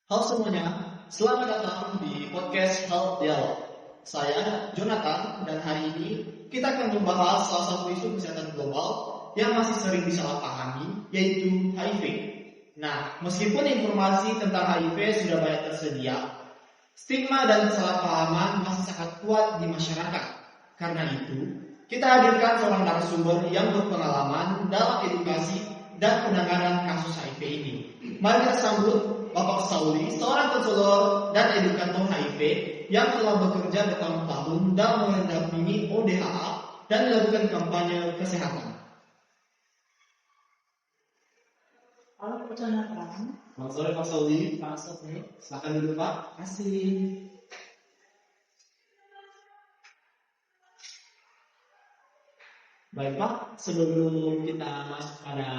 Halo semuanya, selamat datang di podcast Health Dialog. Saya Jonathan dan hari ini kita akan membahas salah satu isu kesehatan global yang masih sering disalahpahami, yaitu HIV. Nah, meskipun informasi tentang HIV sudah banyak tersedia, stigma dan kesalahpahaman masih sangat kuat di masyarakat. Karena itu, kita hadirkan seorang narasumber yang berpengalaman dalam edukasi dan penanganan kasus HIV ini. Mari kita sambut Bapak Sauli, seorang konselor dan edukator HIV yang telah bekerja bertahun-tahun dalam mendampingi ODHA dan melakukan kampanye kesehatan. Halo, perkenalkan. Selamat sore Pak Sauli. Pak Sofi. Silakan dulu Pak. Kasih. Baik Pak, sebelum kita masuk pada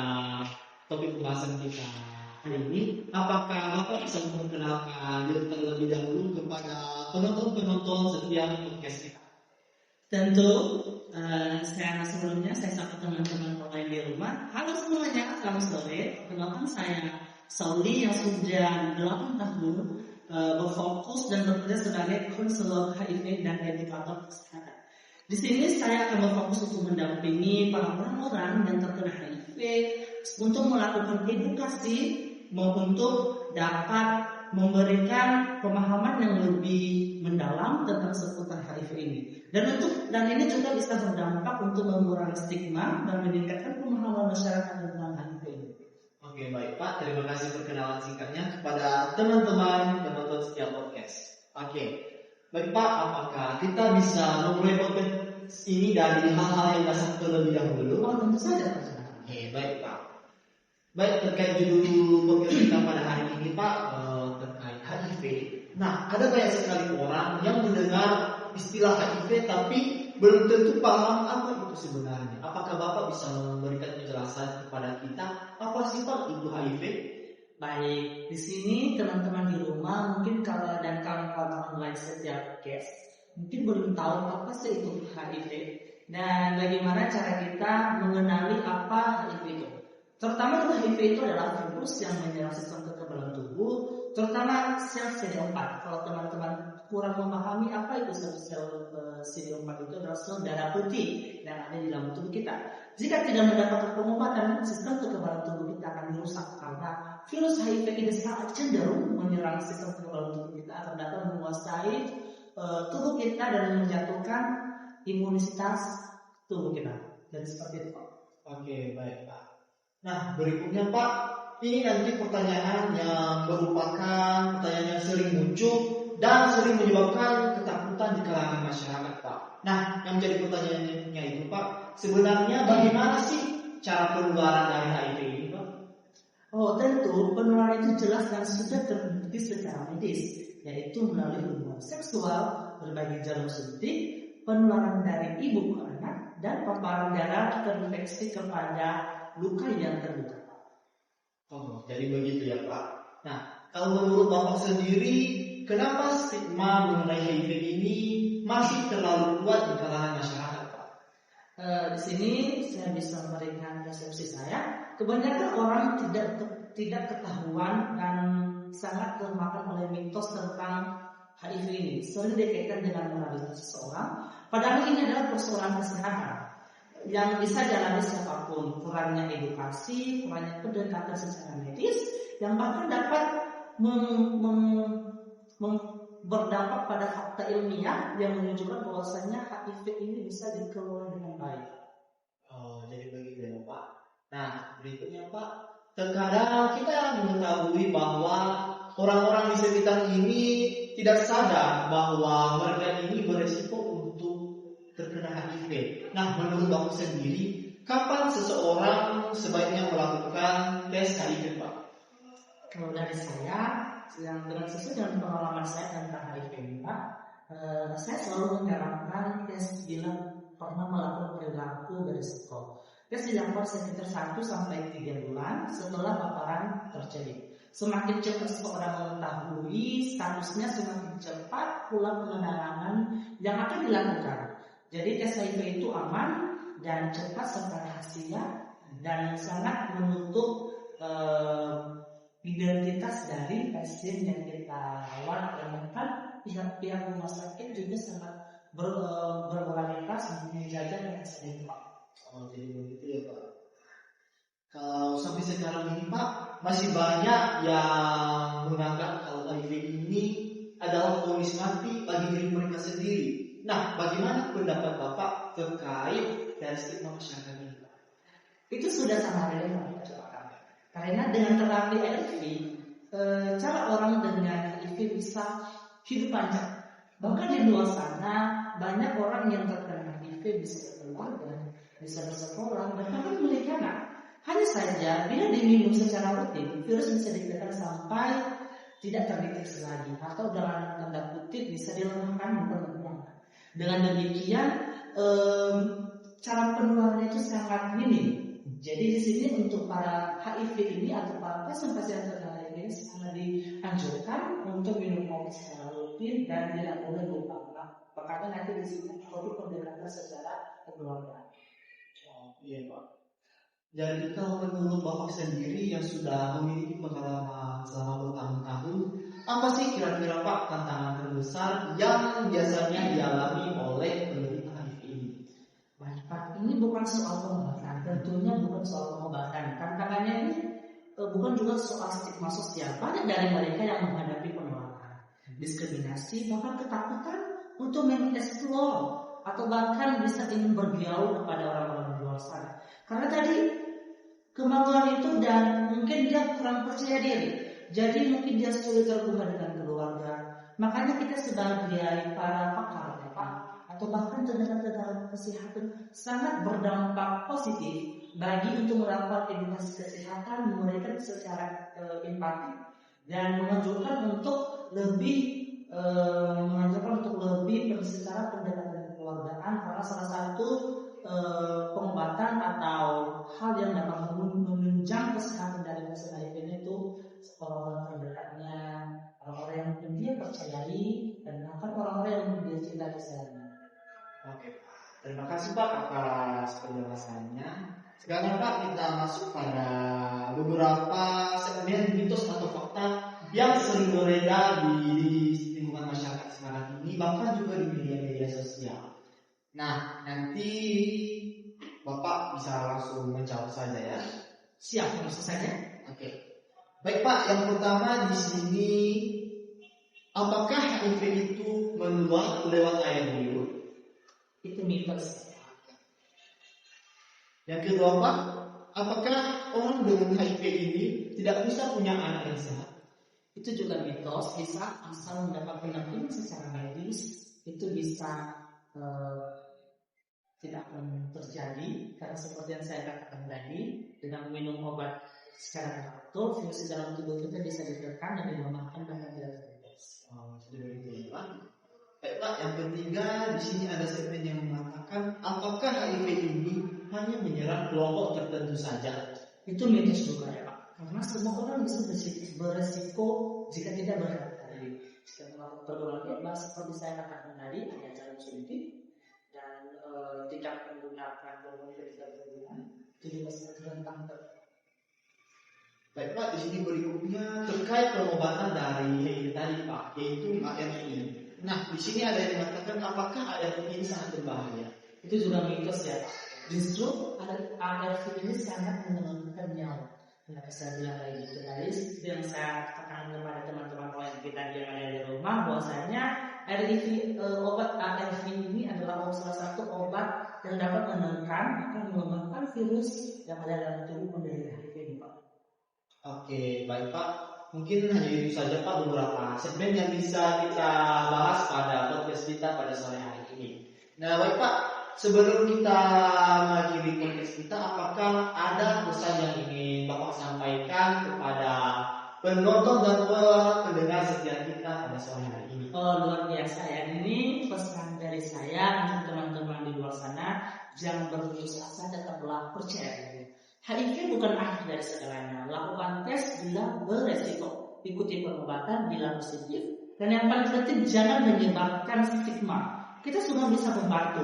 topik pembahasan kita hari ini, apakah Bapak bisa memperkenalkan diri terlebih dahulu kepada penonton-penonton setiap podcast kita? Tentu, sebelumnya saya sapa teman-teman online di rumah. Halo semuanya, selamat sore. Perkenalkan saya Sauli yang sudah 8 tahun berfokus dan bekerja sebagai konselor HIV dan edukator kesehatan. Di sini saya akan berfokus untuk mendampingi para orang-orang yang terkena HIV untuk melakukan edukasi untuk dapat memberikan pemahaman yang lebih mendalam tentang seputar HIV ini. Dan ini juga bisa berdampak untuk mengurangi stigma dan meningkatkan pemahaman masyarakat tentang HIV ini. Oke, baik Pak, terima kasih perkenalan singkatnya kepada teman-teman penonton setiap podcast. Oke, baik Pak, apakah kita bisa memulai podcast ini dari hal-hal yang dasar terlebih dahulu? Oh, tentu saja. Oke, baik Pak. Baik, terkait judul podcast kita pada hari ini Pak, terkait HIV. Nah, ada banyak sekali orang yang mendengar istilah HIV tapi belum tentu paham apa itu sebenarnya. Apakah Bapak bisa memberikan penjelasan kepada kita apa sih Pak itu HIV? Baik, di sini teman-teman di rumah mungkin kalau dan kawan-kawan online setiap guest mungkin belum tahu apa sih itu HIV dan bagaimana cara kita mengenali apa HIV itu. Terutama HIV itu adalah virus yang menyerang sistem kekebalan tubuh, terutama sel CD4. Kalau teman-teman kurang memahami apa itu sel CD4 itu adalah sel darah putih yang ada di dalam tubuh kita. Jika tidak mendapatkan pengobatan, sistem kekebalan tubuh kita akan dirusak karena virus HIV ini sangat cenderung menyerang sistem kekebalan tubuh kita akan dapat menguasai tubuh kita dan menjatuhkan imunitas tubuh kita. Jadi seperti itu Pak. Oke, baik Pak. Nah, berikutnya Pak, ini nanti pertanyaan yang merupakan pertanyaan yang sering muncul dan sering menyebabkan ketakutan di kalangan masyarakat Pak. Nah, yang menjadi pertanyaannya itu Pak, sebenarnya bagaimana sih cara penularan dari HIV ini Pak? Oh, tentu penularan itu jelas dan sudah terbukti secara medis, yaitu melalui hubungan seksual, berbagai jalur suntik, penularan dari ibu ke anak, dan paparan darah terinfeksi kepada luka yang terbuka. Oh, jadi begitu ya Pak. Nah, kalau menurut Bapak sendiri, kenapa stigma mengenai HIV ini masih terlalu kuat di kalangan masyarakat Pak? Di sini saya bisa memberikan persepsi saya. Kebanyakan orang tidak ketahuan dan sangat termakan oleh mitos tentang HIV ini. Sering dikaitkan dengan moralitas seseorang. Padahal ini adalah persoalan kesehatan yang bisa dialami siapapun. Kurangnya edukasi, kurangnya pendekatan secara medis, yang bahkan dapat berdampak pada fakta ilmiah yang menunjukkan bahwasanya HIV ini bisa dikelola dengan baik. Oh, jadi begitu ya Pak. Nah, berikutnya Pak, terkadang kita mengetahui bahwa orang-orang di sekitar ini tidak sadar bahwa mereka ini beresiko untuk terkena HIV. Nah, menurut Bapak sendiri, kapan seseorang sebaiknya melakukan tes HIV Pak? Kalau dari saya, yang dengan sesuai dengan pengalaman saya tentang HIV ini Pak, saya selalu menyarankan tes bila pernah melakukan perilaku berisiko. Tes dilakukan sekitar 1-3 bulan setelah paparan terjadi. Semakin cepat seseorang mengetahui statusnya, semakin cepat pula penanganan yang akan dilakukan. Jadi tes HIV itu aman dan cepat serta rahasia dan sangat menutup identitas dari pasien yang kita rawat, dan bahkan pihak rumah sakit juga sangat berkualitas menjaga kesehatan Pak. Oh, jadi begitu ya Pak. Kalau sampai sekarang ini Pak, masih banyak yang menganggap kalau HIV ini adalah vonis mati bagi diri mereka sendiri. Nah, bagaimana pendapat Bapak terkait dari stigma masyarakat ini Pak? Itu sudah sangat relevan karena dengan terapi HIV, cara orang dengan HIV bisa hidup panjang. Bahkan di luar sana banyak orang yang terkena HIV bisa berkeluarga, bisa bersekolah, dan bahkan memiliki anak. Hanya saja bila diminum secara rutin, virus bisa ditekan sampai tidak terdeteksi lagi, atau dalam tanda kutip bisa dilemahkan benar-benar. Dengan demikian, cara penularannya itu sangat minim. Jadi di sini untuk para HIV ini atau para pasien-pasien terkena HIV ini sangat dianjurkan untuk minum obat secara rutin dan tidak boleh lupa. Karena nanti di sini perlu pendekatan secara kekeluargaan. Oh, iya Pak. Jadi kalau menurut Bapak sendiri yang sudah memiliki pengalaman selama bertahun-tahun, apa sih kira-kira Pak tantangan terbesar yang biasanya dialami oleh penderita HIV ini? Baik Pak, ini bukan soal pengobatan, tentunya bukan soal pengobatan. Tantangannya ini bukan juga soal stigma sosial. Banyak dari mereka yang menghadapi penolakan, diskriminasi, bahkan ketakutan untuk mengeksplor atau bahkan bisa ingin bergaul kepada orang-orang di luar sana. Karena tadi kemaluan itu dan mungkin dia kurang percaya diri. Jadi mungkin dia sulit terhubung dengan keluarga. Makanya kita sebagai para pakar atau bahkan tenaga kesehatan sangat berdampak positif bagi untuk melakukan edukasi kesehatan, memberikan secara empati dan menganjurkan untuk lebih secara pendekatan kekeluargaan, karena salah satu pengobatan atau hal yang dapat menunjang kesehatan dari pasien HIV itu orang terdekatnya, orang-orang yang dia percayai, dan bahkan orang-orang yang dia cintai sayang. Oke, terima kasih Pak atas penjelasannya. Sekarang Pak kita masuk pada beberapa segmen mitos atau fakta yang sering beredar di lingkungan masyarakat sekarang ini, bahkan juga di media-media sosial. Nah, nanti Bapak bisa langsung menjawab saja ya. Siap, langsung saja. Oke. Baik Pak, yang pertama di sini, apakah HIV itu menular lewat air liur? Itu mitos. Yang kedua Pak, apakah orang dengan HIV ini tidak bisa punya anak yang sehat? Itu juga mitos. Bisa asal mendapat pendampingan secara medis, itu bisa tidak akan terjadi, karena seperti yang saya katakan tadi, dengan minum obat secara teratur, virus di dalam tubuh kita bisa ditekan dan dilemahkan dengan tidak terdeteksi. Oh, sudah begitu Pak. Baik Pak, yang ketiga di sini ada segmen yang mengatakan apakah HIV ini hanya menyerang kelompok tertentu saja? Itu mitos juga ya Pak, karena semua orang bisa beresiko jika tidak berhati-hati. Jika melakukan pergaulan bebas, seperti saya katakan tadi, ada jalan suntik dan tidak menggunakan hormon ketika berhubungan, itu juga sangat rentan. Baik Pak, di sini berikutnya terkait pengobatan dari HIV tadi Pak, yaitu ARV. Nah, di sini ada yang mengatakan apakah ARV ini sangat berbahaya? Itu juga mitos ya Pak. Justru ARV ini sangat menurunkan nyawa. Kenapa saya bilang kayak gitu? Tadi yang saya katakan kepada teman-teman yang kita yang ada di rumah, bahwasanya obat ARV ini adalah salah satu obat yang dapat menekan akan melemahkan virus yang ada dalam tubuh penderita HIV ini Pak. Oke, baik Pak. Mungkin hanya itu saja Pak beberapa segmen yang bisa kita bahas pada podcast kita pada sore hari ini. Nah, baik Pak, sebelum kita mengakhiri podcast kita, apakah ada pesan yang ingin Bapak sampaikan kepada penonton dan pendengar setia kita pada sore hari ini? Oh, luar biasa ya. Ini pesan dari saya untuk teman-teman di luar sana, jangan berputus asa, tetaplah percaya. HIV bukan akhir dari segalanya. Lakukan tes bila beresiko, ikuti pengobatan bila positif, dan yang paling penting jangan menyebabkan stigma. Kita semua bisa membantu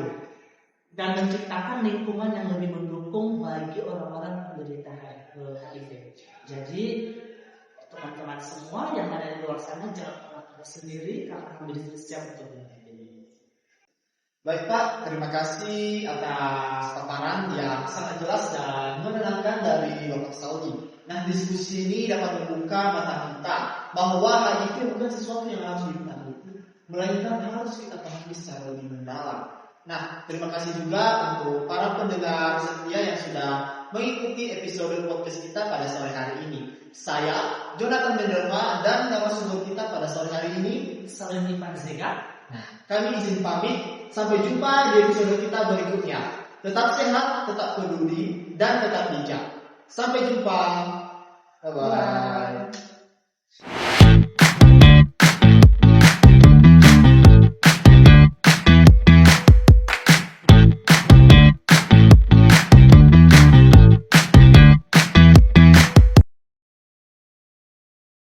dan menciptakan lingkungan yang lebih mendukung bagi orang-orang penderita HIV. Jadi teman-teman semua yang ada di luar sana jangan pernah takut sendiri karena kami siap untuk menghadapi. Baik Pak, terima kasih atas paparan yang sangat jelas dan menenangkan dari Bapak Saudi. Nah, diskusi ini dapat membuka mata kita bahwa HIV bukan sesuatu yang harus ditakuti, melainkan harus kita pahami secara lebih mendalam. Nah, terima kasih juga untuk para pendengar setia yang sudah mengikuti episode podcast kita pada sore hari ini. Saya, Jonathan Mendelma, dan narasumber kita pada sore hari ini, Saling Panzega. Nah, kami izin pamit. Sampai jumpa di episode kita berikutnya. Tetap sehat, tetap peduli, dan tetap bijak. Sampai jumpa. Bye-bye.